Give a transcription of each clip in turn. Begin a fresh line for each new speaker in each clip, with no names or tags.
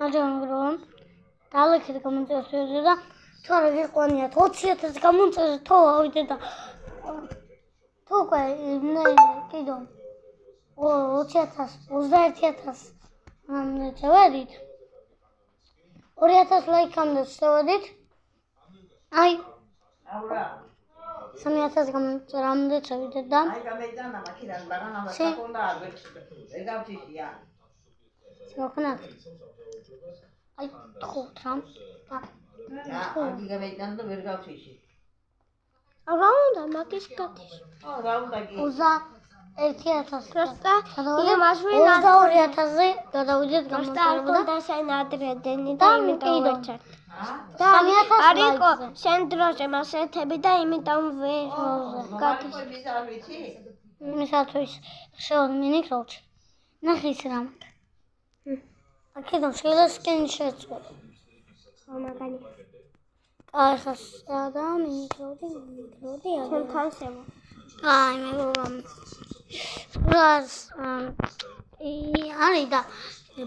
აჯანგრონ დალექეთ გამოწერდა და თორე გიყვანიათ 20,000 გამოწერდა თო ავიდე და თო კიდო 20,000 21,000 წავედით 2,000 ლაიქამდე წავედით აი 3,000 გამოწერამდე წავიდეთ და
აი გამეძანა მაქიდან ბარანალა საკონდა არ ვეგავთიშია
მოხნათ აი ხო ტრამ
აი გამეძანა და ვერ გავთიში
რა უნდა მაგის გადის
რა უნდა კი
1,000
просто я машина
22,000-ზე გადავიდეთ გამოწერება
და შენ ადრედენი და იმიტომ ვეჩერ და
3,000
არისო შენ დროშე მასეთები და იმიტომ ვერ გადის
აი ბიზარ ვიცი
იმისათვის შეოდინი კროჩი ნახის რამ აქედან შეიძლება სკენი შეწყვეტ
მაგარი
აი ხას და მიკროდი
შენ თავსებო
აი მე რას არის და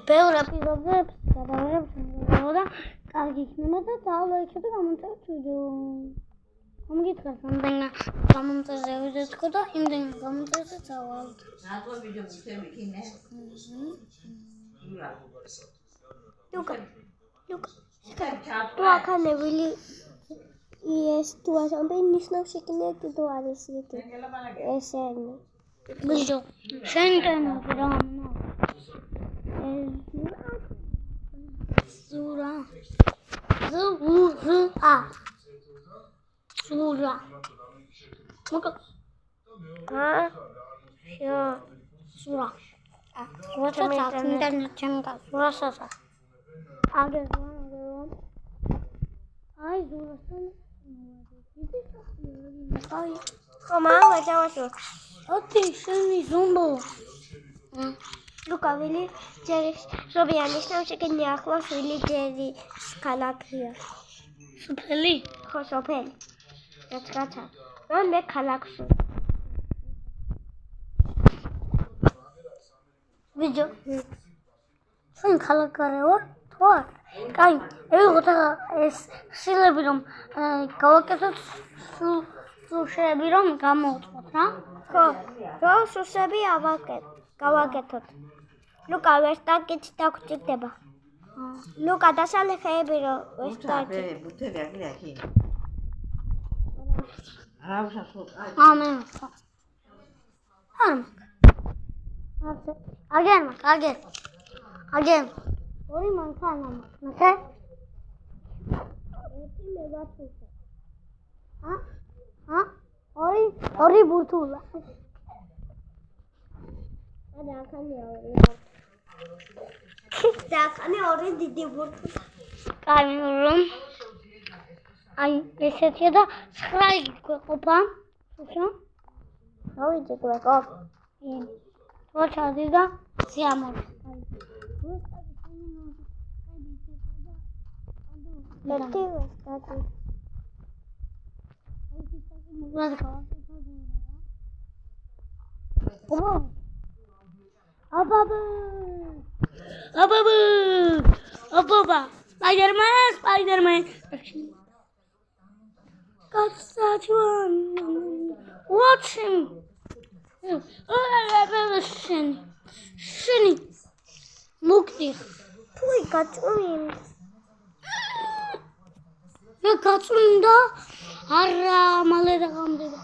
ბევრ ეპიზოდებს გადავიღებ და კარგი იქნება და დავაიქეთ და გამომწერთ ვიდეო მომგითხართ ამდენ გამომწერზე ვიდეო თქო და იმდენ გამომწერზე წავალთ
ნატო ვიდეო მიცემ იქინე
ლუკა
ჩატ
თუ ახანებელი ეს თუ ასამდე ნიშნავს იქნება კიდო არის იქ ესენი
ბიჭო შენთან რა ზურა მოკა ზურა ინტერნეტ ჩემგა ზურასასა აგერ აი ზურასთან აი
ხომა ვეჭავაშო
ათი შენი ზომბო
ლუკა ვილი ჯერის ზობიანის ნამშეკენი ახლა ვილი ჯერი ქალაქია
სოფელი
ხო სოფელი რაცა რომ მე ქალაქში
ვიჯო შენ ქალაქარე ვარ თუ არ კაი ევიღოთ ეს შილები რომ გავაკეთოთ სუშები რომ გამოვწოთ რა
ხო რო სუშები გავაკეთოთ ლუკა ვესტაკიც დაგჭირდება ლუკა დასალეხები რო ვესტაკი
ბუთები აქ აქ რა უშასო
ამე აგერ ორი მანქანა ნახე ერთი მე ვაცუხე ორი ბურთულა და ახანე ორი დიდი ბურთულა კაი რომ აი ესეთია და 9 გვეყოფა უშო
ავიჯე გვეყოფ
როჩადი და სიამოვნებო
მეტი ვესტაკი
აბაბა Spider-Man got such one watch him შენი მუქდი
თუი გაწუნინ
მე გაწუნდა არა მალე და გამდება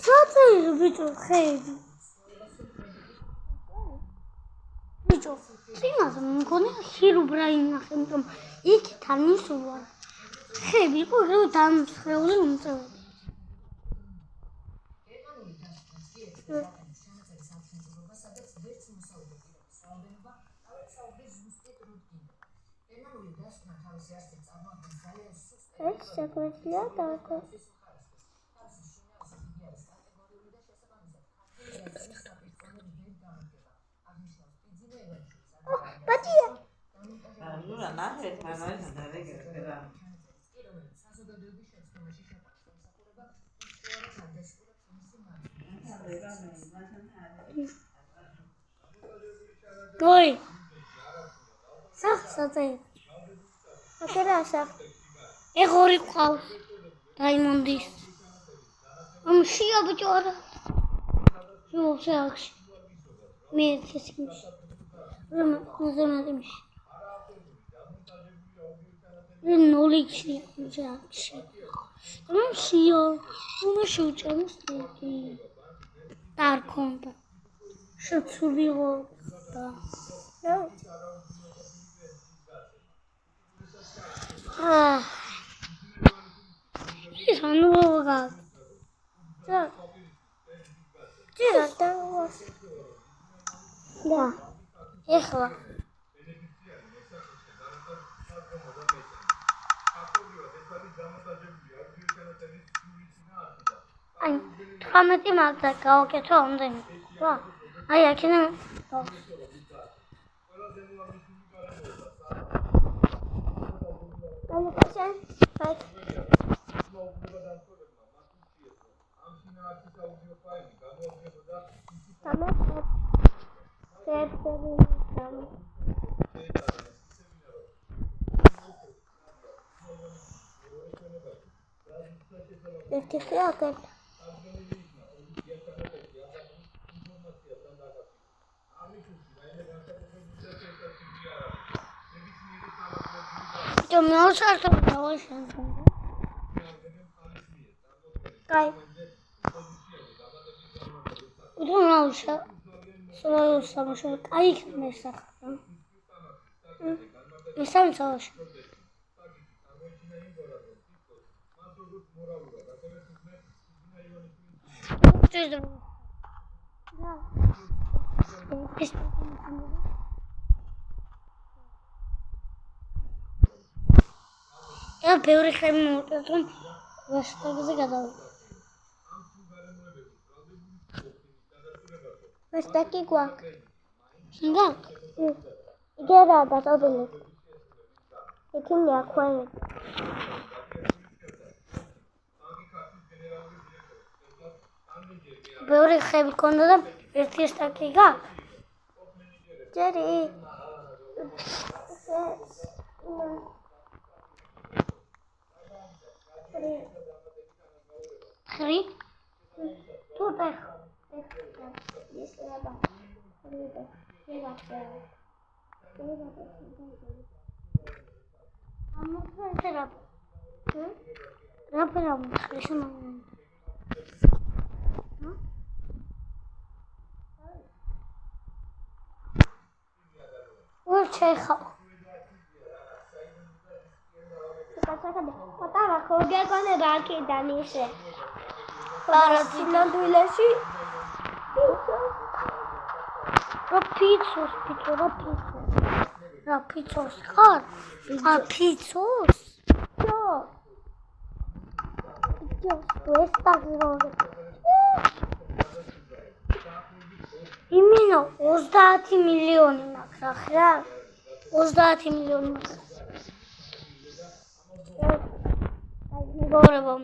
საწე ბიჭო ხეები ბიჭო წინაზე მგონი ჰირუბრაი ნახე რომ იქიდან ისულა ხეები იყო რო დამსხეული უმწევი
ეს შეგვიძლია დავკო ბატია
ნუ ნახეთ მანაის დაგეგრა
მოი სახსაძე
აკერასა
ეხორი ყავს რაიმონდის შია ბიჭო არა შევახში მე ცესიმში ზემადიმში ნოლიქში ჯაკში შია შევჭამს ერთი დარქონდა შეცულიყო და ის ანუღა
და და
ეხლა აი 18 მაგდა გავაკეთო ამდენი რა აი აქედან
ანუ კაცენ აი ერთი ხიაკეთ
то მეოჩართო დავაშენო
კაი
უბრალოდ სამშო კაი მესახა მესამე სამშო Я ბევრი ხემი მოვუწევთ რომ ვაშტაგზე გადავიდე.
ვაშტაგი გვაქვს.
შინდა?
იგერა დაწობილი. ეკინია ქვევი.
ბევრი ხემი ქონდა და ერთი სტაკი გაქვს.
ჯერი.
ხრი? თუ და
Potava con anche da Nisce. Non tu le si.
Rapizos, rapizos, hard. Rapizos. Questa cosa. Imino 30 მილიონი მაქვს რა. 30 მილიონი მაქვს. აი მეგობრებო.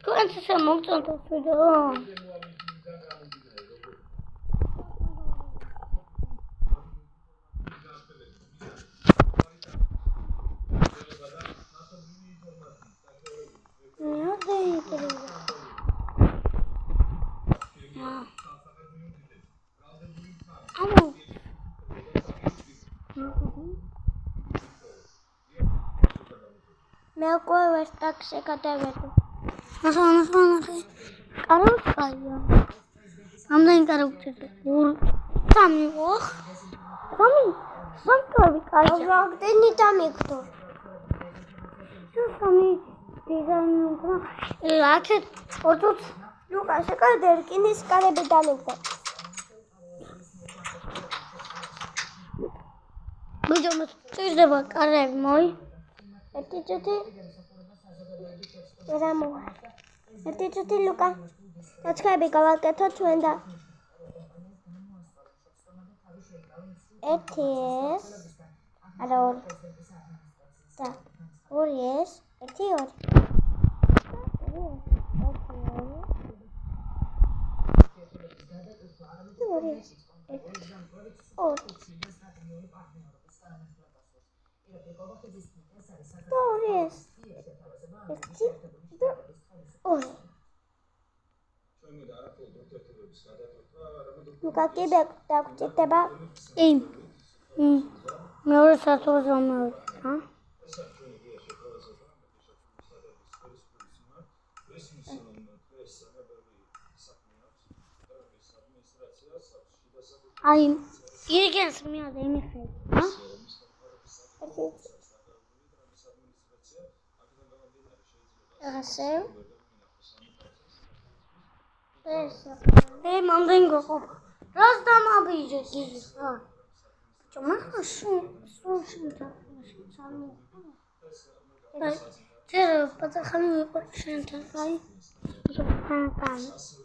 თქვენც ესე მოგწონთ ეს ვიდეო?
მე უკვე ვესტაქსე გადავედი.
ნახე. კაროთია. ამდენი კაროთია. სამი ოხ. სამი კაი.
რამდენი დამიგდო?
სამი დიზაინი უკრა. აქეთ ორთუთ
ლუკას ეკადე რკინის კარები დამიგდო.
ბიჭო წირდება კარები მოი.
ერთი წუთი რა მოვა. ერთი წუთი ლუკა. აცხები გავაკეთო ჩვენ და ერთი ეს არა ორი და ორი ეს ერთი ორი ორი კიბე დაგჭირდება.
მეორე სართულზე მომავიდა. აი, იგენს მიადა იმიხე, ასე. მანდენ გოყო. რას დამაბიჯე გიჟი? ჩომახში, სულშინთა. ჩერ პატახანი ვიყო შენთან, აი.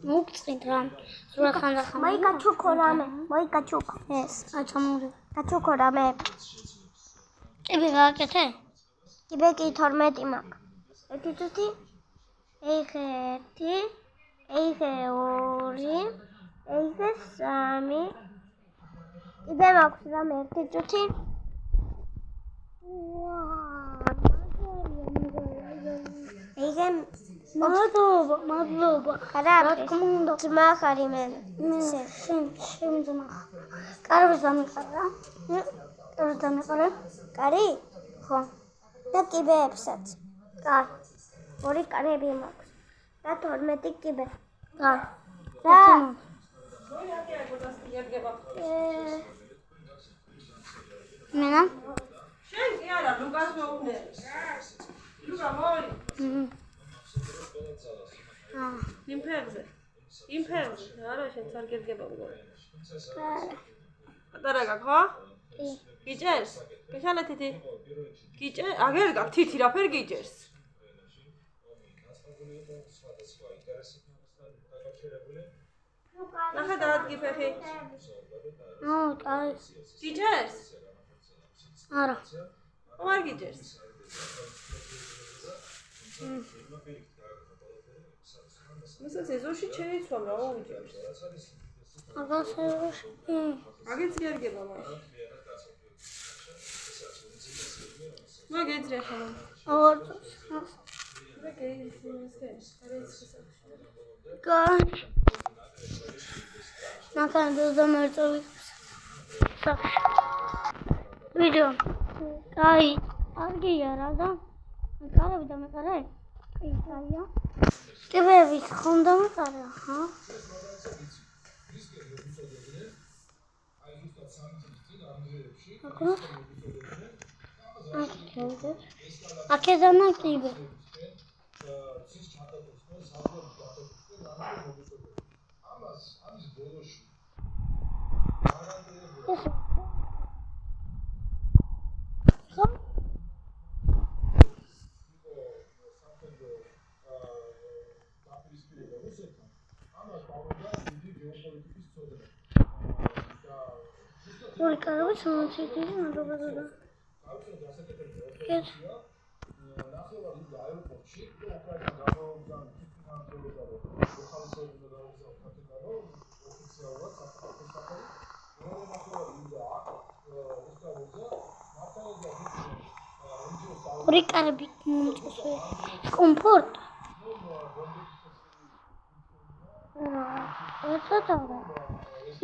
მოგწინთ რამ. ზურახანდა ხამ.
მოიკაჩუკო რამე, მოიკაჩუკო. ეს,
აჩამური.
კაჩუკო რამე.
კიბე გააკეთე?
კიბე კი 12 მაქვს. ერთი წუთი. ეხე 1, ეხე 2, ეხე 3. კიბე მაქვს რამე ერთი წუთი. ეხე
მადლობა.
კარაფი. ძმა ხარი მე.
შენ ძმა. კარებს დამიყარა? კარებს დამიყარა?
კარი?
ხო.
და კიბეებსაც.
კარ.
ორი კარები მაქვს. და 12 კიბე.
კარ.
რა?
მენა?
შენ კი არა, ლუკას მოუნდე. ლუკა მოი. იმ ფერზე. არა, შენ არ გერგება უკვე. პატარა გაქ, ხო?
კი.
გიჭერს? გეშალე თითი. გიჭერ? აგერ გაქ თითი რა ფერ გიჭერს? ნახე დაადგი ფეხი.
კარი.
გიჭერს?
არა.
არ გიჭერს. მასაც ეზოში შეიცვა რა უჯერს.
აგასე
აგეც გერგება მაშინ. მაგეძრე ხომ.
ორ. კარ. ნახან დოზამერწოვი. ვიდეო. აი, არგია რა და. კარები დამეყარე? ისაა. კიბეების ხომ დამეყარა, ხა? აქედანა კიბე. ორი კარები შემოწიდი ნადობადოდა. კეთ. ორი კარები მომწესე. კომფორტ. ეცოტა.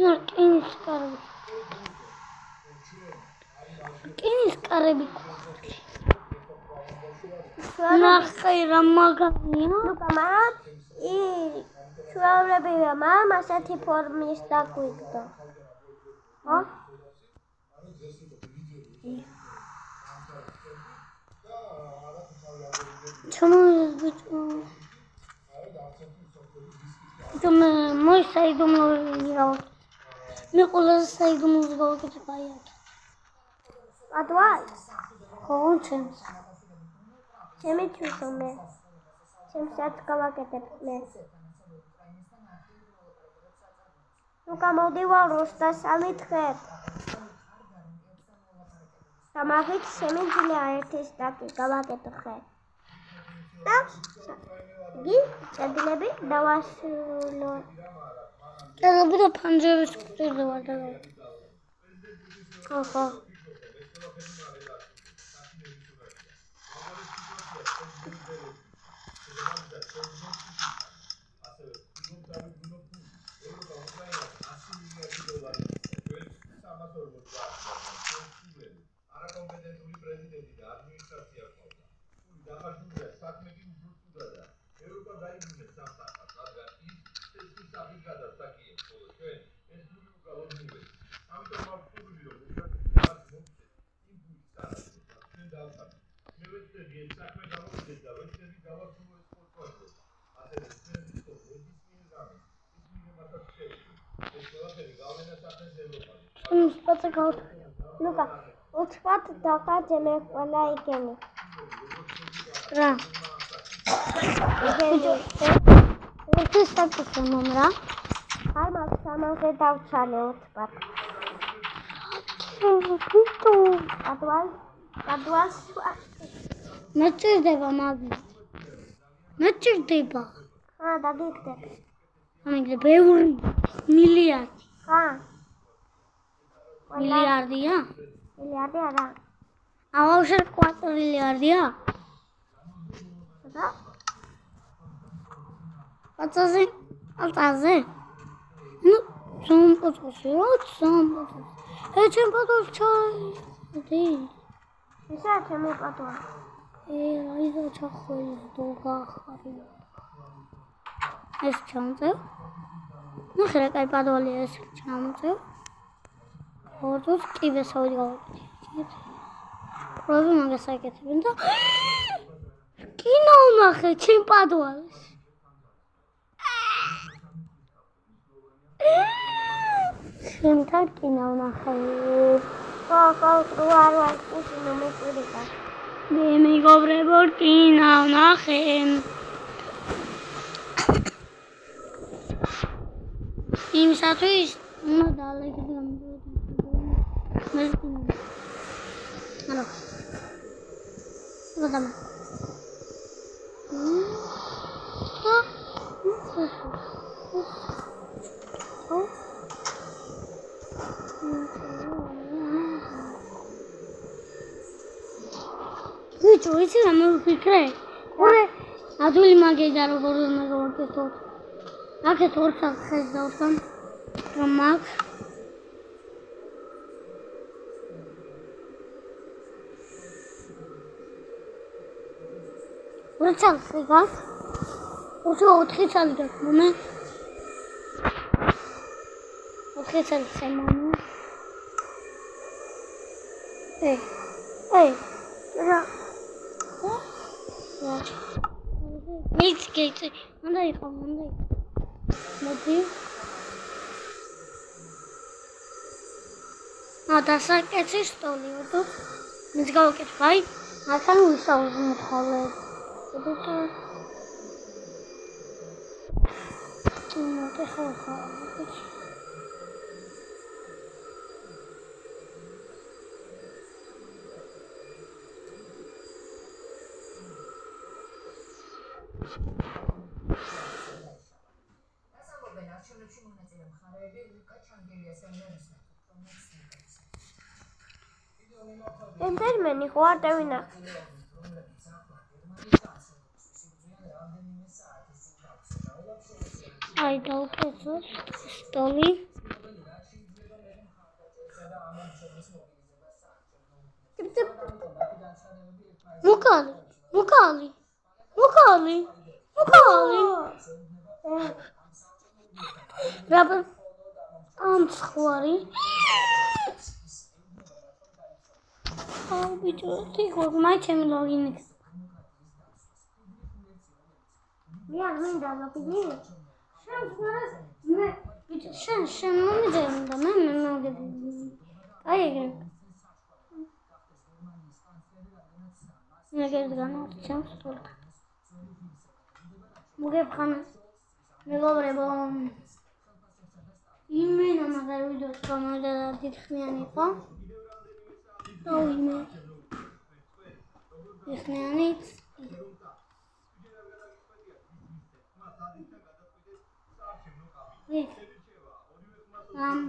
იურკინის კარები. კინის კარები. ნახე რა მაგარია.
ლუკა მამ ჩვეულებრივია მამ ასეთი ფორმის დაგვიგდო. ხო?
ჩამოიდეს ბიჭო. მე მოისაიდუმლოვანი რა. მე ყველაზე საიდუმლოს გავაკეთე ბაიად.
ადვაი?
ხო, ჩემს.
ჩემი თვითონ მე. ჩემსაც გავაკეთებ მე. ლუკა მოდივარ 23 დღეს. სამაღით შემიძლია ერთის დაკი გავაკეთე ხე. და გი წერილები დავასრულო.
კელები და ფანჯრების გვჭირდება და
ხო. Luca, uțpat dacă facem ăla igeni.
რა ერთი სტატუსი მომრა
Hai mă, să dau ceale uțpat. Adual
მე ჭირდება მაგის მე ჭირდება
da dicte.
ამიგრე ბევრი მილიარდი
Ha,
მილიარდია
miliarde ara.
ავშე 4 მილიარდია
Da?
აწაზე ну სამპოთოში ეჩემ პატოს ჩაი
Așa ce mi-e patul.
აი და ჩახველი დოგახარი ეს ჩამწევ ნახე რა კაი პადოლი ეს ჩამწევ ორდოს კიბესავი გავაკეთე პრობლემა მაგასაკეთებენ და კინო ნახე ჩემ პადოლს შემთან კინო ნახე
Ხო, truarul spus nu mi purica.
მე მეგობრებო კინო ნახე იმისათვის უნდა დალეგდო მე ალო გადამ ვიჭო იცი რა მოვიფიქრე ორე ადვილი მაგედა როგორ მეგობრებო აქეთ ორსა ხეს დავსვამ რომ მაგ როცა გას უშო 4 წელი გასმომე 4 წელი შემომე
Ra.
მიც გეიცი უნდა იყო მოდი დასაკეთე სტოლი ვთო მიც გავაკეთე აი ახლა ვისაუბრე ხოლმე მოდი ხო
Entermeni foarte bine.
აი დავკეთე სტოლი მოკალი რაბა ამ ხვარი აუ ბიჭო თიქო მაი ჩემი ლოგინი
Ia minda lopini.
მე ბიჭო შენ მომიძებნა და მე მოგები აი ეგრე მეგერ განაჩემ სტოლი მოგებხან მეგობრებო იმენა მაგარ ვიდეოს გამოვიდა და დიდხნიანი იყო აუ იმე დიდხნიანიც Salat.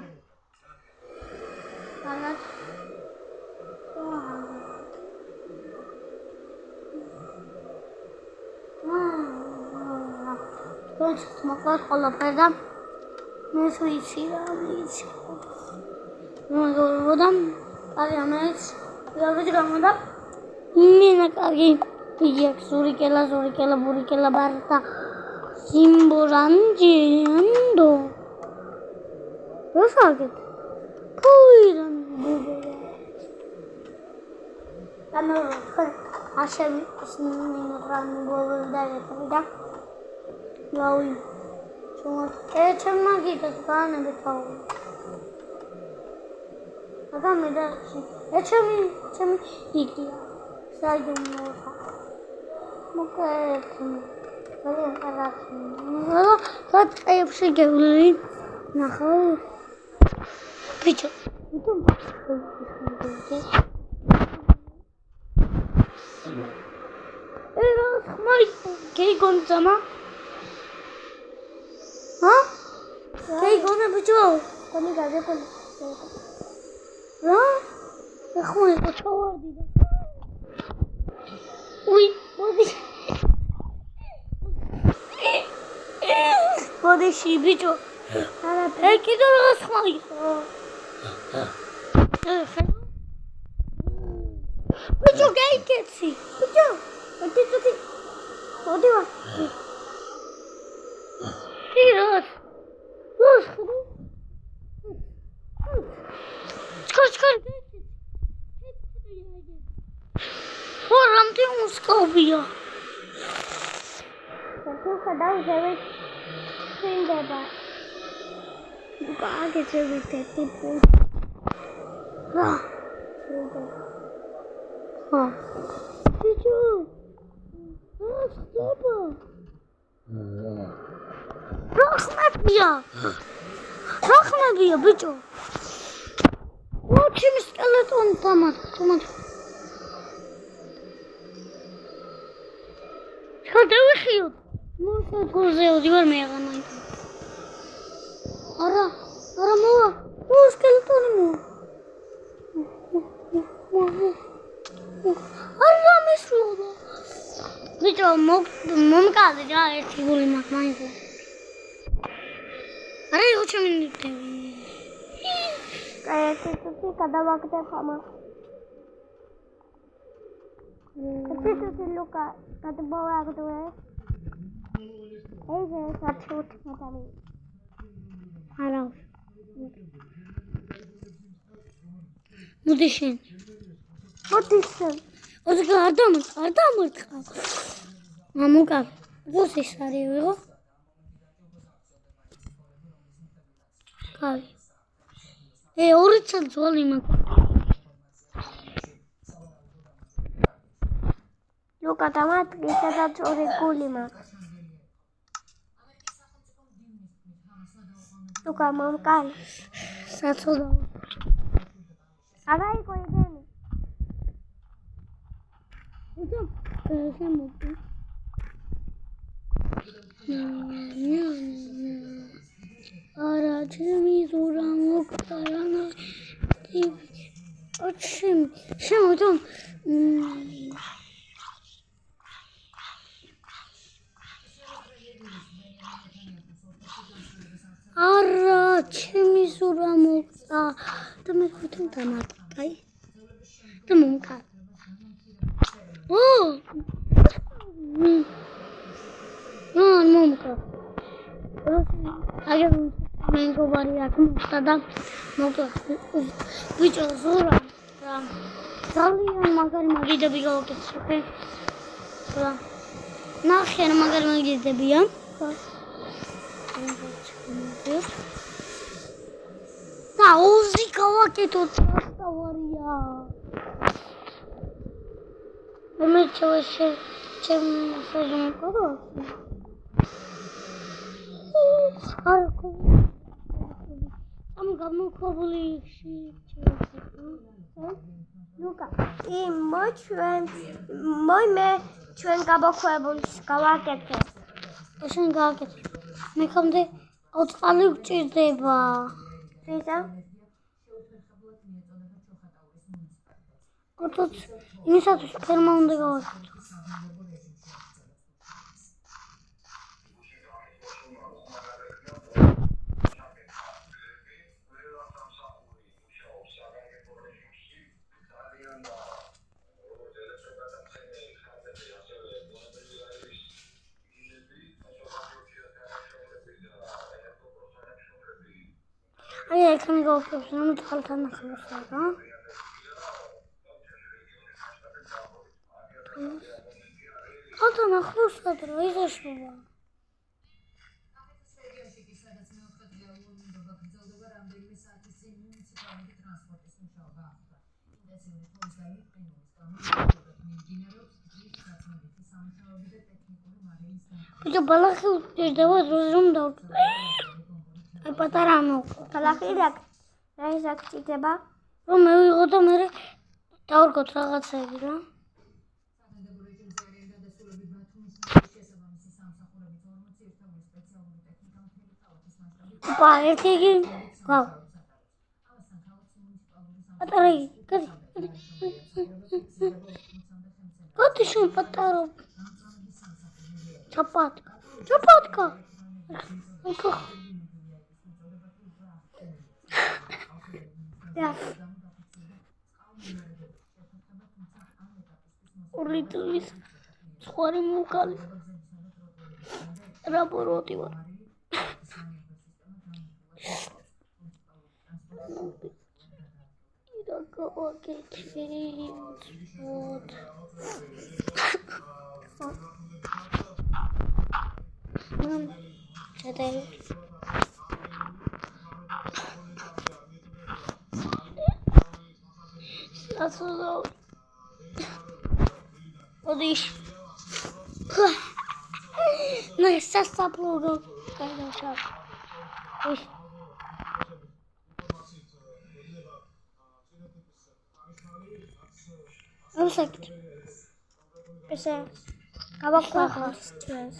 Tot măcar colaborăm. Nu suicida, nici. Nu vedem. Care am mers. Eu văd că am dat. Mine care iec surikela burikela barta. Simborangiando. Rosaget. Puiran bubera. Tanur Hashem isnin bubel da. Laui. Cuma cuma kita kan betau. Agak meda sih. Cuma iki. Saya jumlah. Mungkin kalian kalah. Kalau kat ayam segala nak kau. Bicu. Itu. Mai kayak kon sama? Hah? Kayak kon apa cuy? Kami gak ada kon. Hah? Aku mau ikut cowok di dalam. Wih, bodi sih bicu. Kita harus mai. Bicu kayak sih. Bicu. Tuti. Bodi wah. Terus. Skor. Orang tu muskau biar. Aku kadang jadi sendiri. Bukan aja jadi tipu. Lah. Cucu. Siapa? Rahmat biar, betul. Watch him skeleton tamat. Kata wahyu. Masa tu di luar mereka main. Ara mau. Skeleton mau. Ara mesra. Betul mom kata jadi sigul mak main. Ara macam ni tu. Kayak itu sih kadang waktu sama. Itu sih luka kata bawa aku tu satu macam ni. Harap. Mudishin. उसका आधा मत खा मामू का वो से सारे हो काली ए और चल जोली मत लोग टमाट के साथ और गोली मत तो का माम काल साथ हो जाओ अगर कोई दे itu sama tu. Ara cumi surang ukarana. Acim, sama tu. Ara cumi surang ukar. Tapi kutu tamat kai. Temungkat. Oh, nunca. Agar mango bari aku sedang mau bicara surah. Kalian makan magi tapi kau kesukaan. Nak kena makan magi tapi yang. Tahu sih kau itu tawaria. Kami coba macam kau. Aku. Kamu kau boleh sih. Luka. Moi me chuen kabo kuebul skawaket. Ocean gaket. Me kamu deh out aluk cerdeba.
ვიზა
ოთოც იმისათვის ფერმა უნდა გავაკეთო. აი ექანი გავაკეთე, რომ თვალთან ახლოსა რა. თვალთან ახლოსა რა იზაშობა. ბიჭო ბალახი უჭირდება დროს რომ დავწერ. აი პატარა მოვყვა.
ბალახი რა ის აქტიდება
რომ მე ვიღო და მე დავრგოთ რაღაცები რა. ოპა ერთი იგი გავ. პატარა იგი გადი შენ პატარა. ჩაპატკა. ურიტვის სხვარი მოკალი რაპორტი ვარ ირა გავაკეთე ჩადე ასო ოდიშ ნუ სასაპლოგო კაიდაშა ის ამსაკით ესე გავაქვეყნოს ჩვენს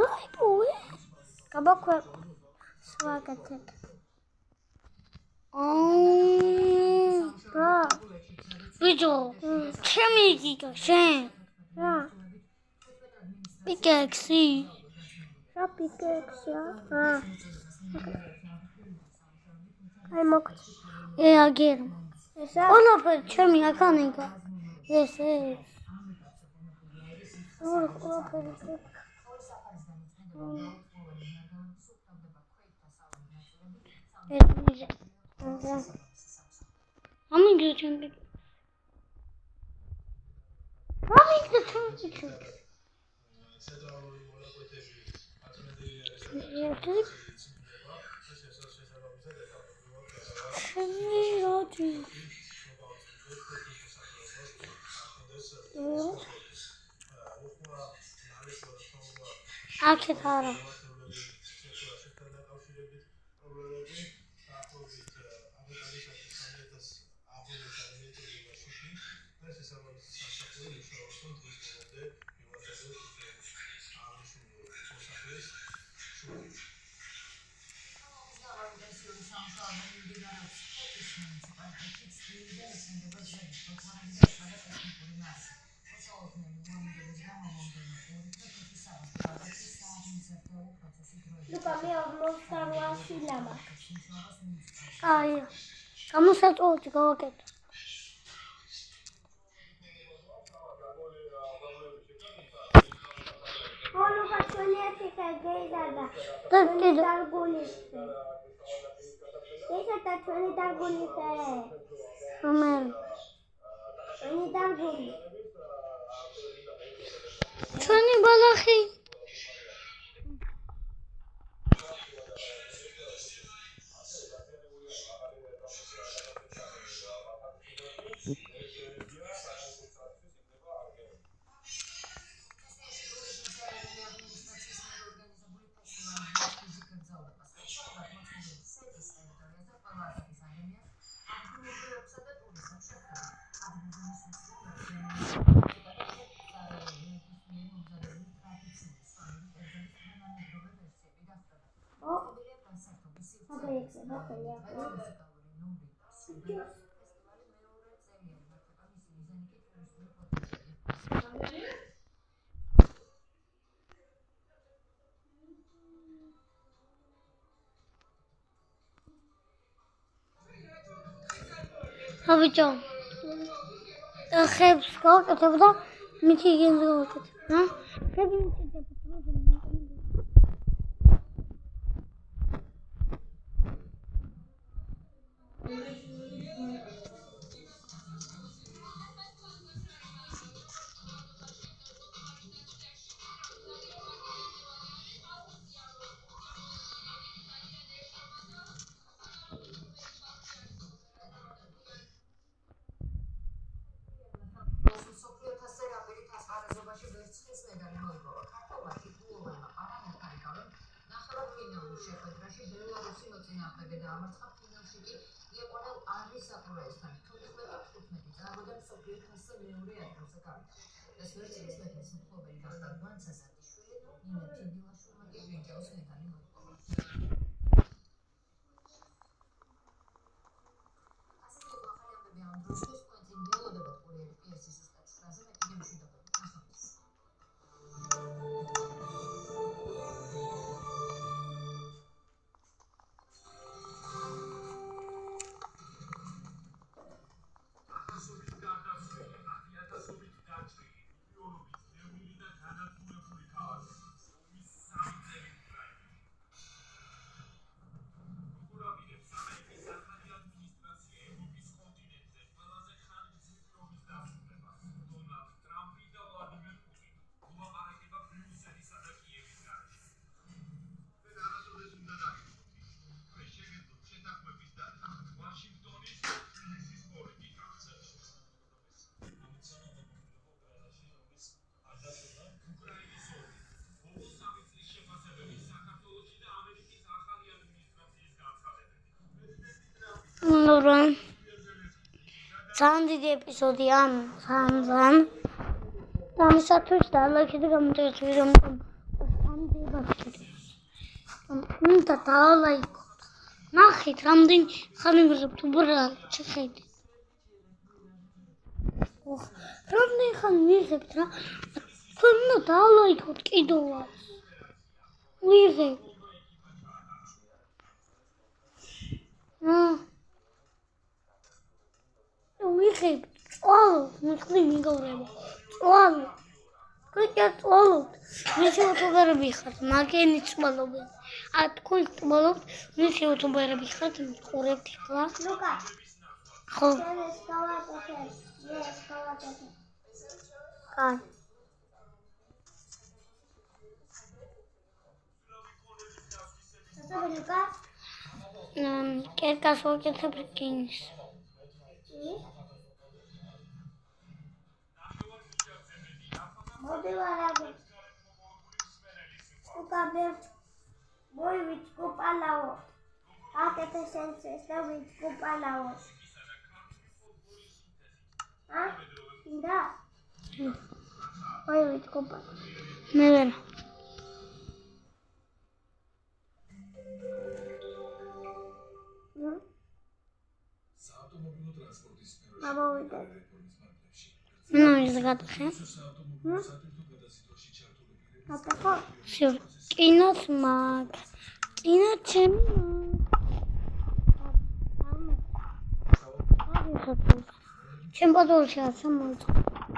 აი პუე გავაქვეყნოს ვაკეთებ რა ბიჭო ჩემი გიგა შენ რა პიკექსი
რა პიკექსია აი მოკ
აგერ
ესა
ყველაფერი ჩემი აქანიკა ეს ყველაფერი ამიგე ჩემი აქეთ არა
ლუკა მე მოსწავლაში ლამა
აი გამოსაწვევი გავაკეთე
ლუკა ჩვენი გეიზარდა
დარგულისე
ესა და ჩვენი დარგულისე
რომელი
ჩვენი დარგული
ჩვენი ბალახი აბიჯო ხებს გავაკეთებ და მითი გენს გავაკეთებ ხები მიწება ძალიან დიდი ეპიზოდია ძალიან ამისათვის დალაიქეთ და გამომწერეთ ვიდეო და დალაიქოთ ნახეთ რამდენი ხანი ვიღებთ უბრალოდ შეხედეთ რამდენი ხანი ვიღებთ რა თქვენ უნდა დალაიქოთ კიდევაც ვიღებთ ვიღებ წვალობ მიხდი მიგავრება წვალობ კეთე წვალობ მისი YouTuber-ები ხართ მაგენი წვალობენ თქვენ წვალობთ მისი YouTuber-ები ხართ მიყურებთ ხლა ლუკა ხო ეს გავაკეთე კაი სასწავლო ლუკა კერკას ვაკეთებ რკინის მოდი ვარაგე უკაბერტ მოი ვიწყოპალაო აკეთე სენსეს და ვიწყოპალაო ინდა მოი ვიწყოპალაო მე ვერ მამოვიდე ну из гадახე ატახო კინოს მაგ კინო ჩემი ჩემ ბოდოლში აცა მოიწყო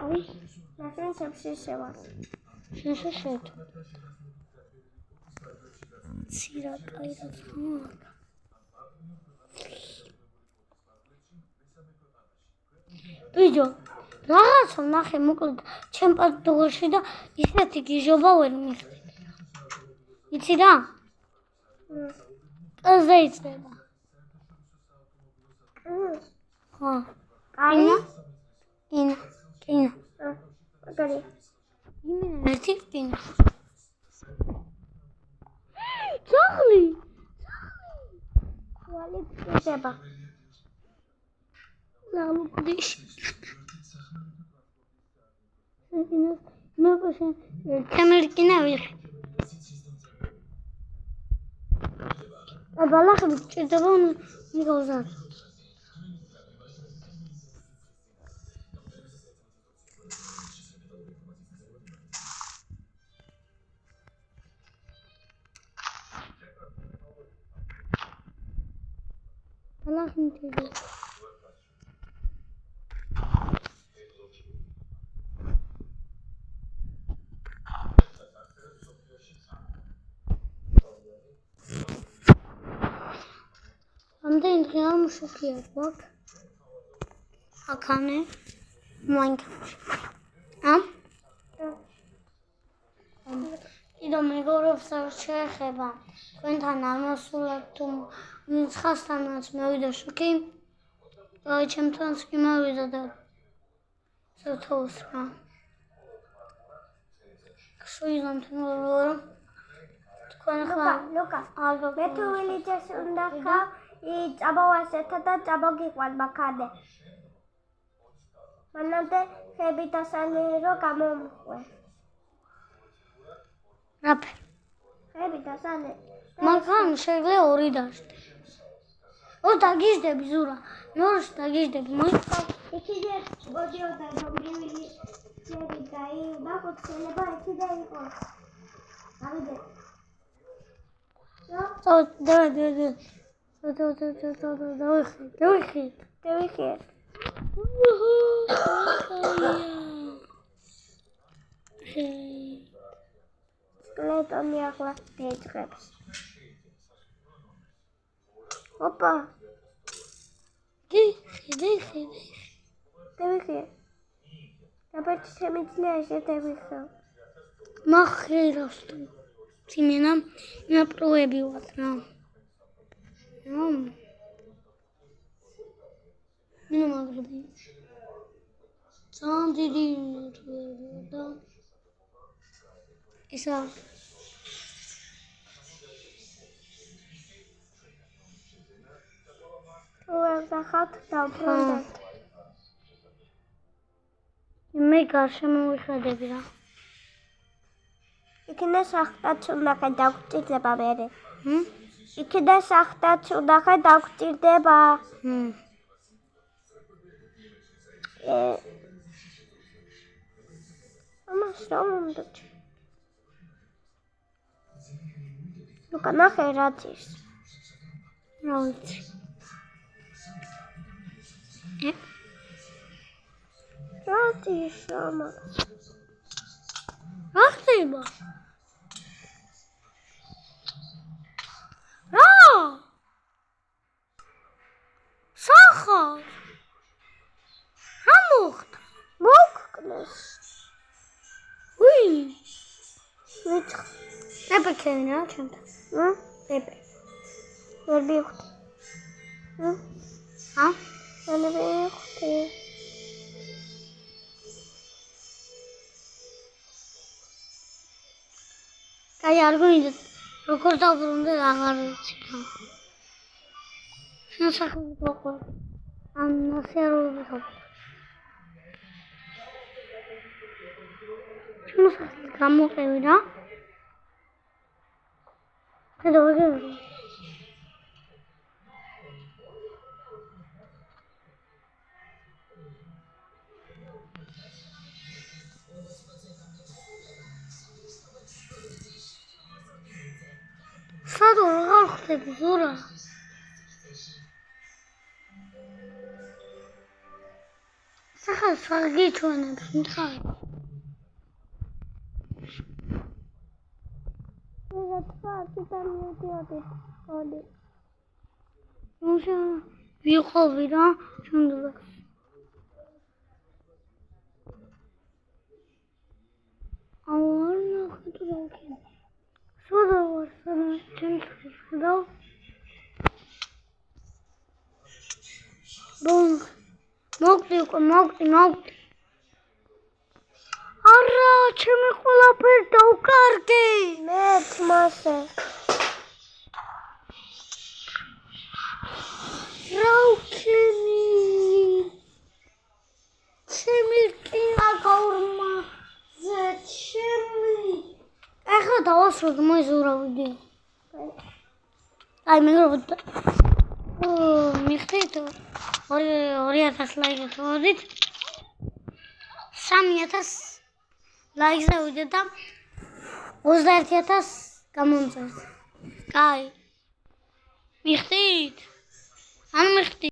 აი ნახე შევა შეშეთ ცირა კაირა მაგ ვიდეო რაღაცა ნახე მოკლედ ჩემ პატოგოში და ისეთი გიჟობა ვერ მიხდი იცი რა ყზე იწება ხო კაინა კინა მაგარი იმენა ერთი კინა ძაღლი ვალი იწება ლალუკდიშ მე კამერკინა ვიხ ბალახები ჭირდება მიგავზარ. ბალახი მჭირდება. Ამდენი დღე არ მუშაკია გვაქვს. აქანე Minecraft-ში. კიდევ მეგობრებს არ შეეხება. თქვენთან არ მოსულათ თუ ცხასთანაც მევიდა შუქი. ჩემთანაც კი მევიდა და სათხოვს რა. ქსუიზამთ მოვარო. თქვენ ხა
ლუკა, მე თუ ვილიჯეს უნდა ხავ წაბოვასეთა და წაბოგიყვან მაქადე. მანამდე ხები დასალე რო გამომყვე.
რაფერ?
ხები დასალე.
მაგან შეიძლება 2 დაждე. დაგიждები ზურა. ნორს დაგიждები.
იქიდე მოდიოდა გამივილი ჯერი დაი, მაგოთ შეიძლება იქიდე იყოს. ავიდე. დავიხი. სკლეტონი ახლა დაიწყებს. ოპა.
დავიხი.
დაბერტი შემიძლია შედევიხო.
მახრირავს თუ. ციმენა ნაპროები ვარ რა. მე მაგრები. ძალიან დიდი და ისა
ვახავთ დავბრუნდეთ.
მე გარშემო ვიხადები რა.
იქნე სახტაც უნდა გადაგჭირდება მერე. იქნე სახტაც უნდა გადაგჭირდება. ამას რა უნდა? ლუკა ნახე რაც ის.
რა ვიცი.
რაც ის ამას.
რა ხდება? რა? სახარ? რა მოხდა?
მოგკნეს.
ვინ?
ვიწყ.
პეპე ქენა ჩემთან. პეპე.
ვერ მივხვდი. ვერ მივხვდი.
აი არ გვინდა როგორ დავბრუნდე აღარ ვიცი რა. შესაძლოა როგორ ამ ნასეროვი ხო. შემოსახლით გამოყევი რა. გადავაგები. სადო აღარ ხდები ზურა. სახალს გიჩვენებს მითხარ. ვიყოვი რა შემდგომ. არ ნახე თუ რა ვქენ. სულ ვარ ჩემს მოგდი. არა, ჩემი ყველაფერი დავკარგე.
მე თმასე.
რა ვქენი? ჩემი რკინა გაურმა. ახლა დავასრულე მოიზურავდი. აი მეგობრებო მიხდით 2000 ლაიქით ვოდით 3000 ლაიქზე ვიდეთ და 21000 გამომწერთ. კაი. მიხდით? ანუ მიხდით.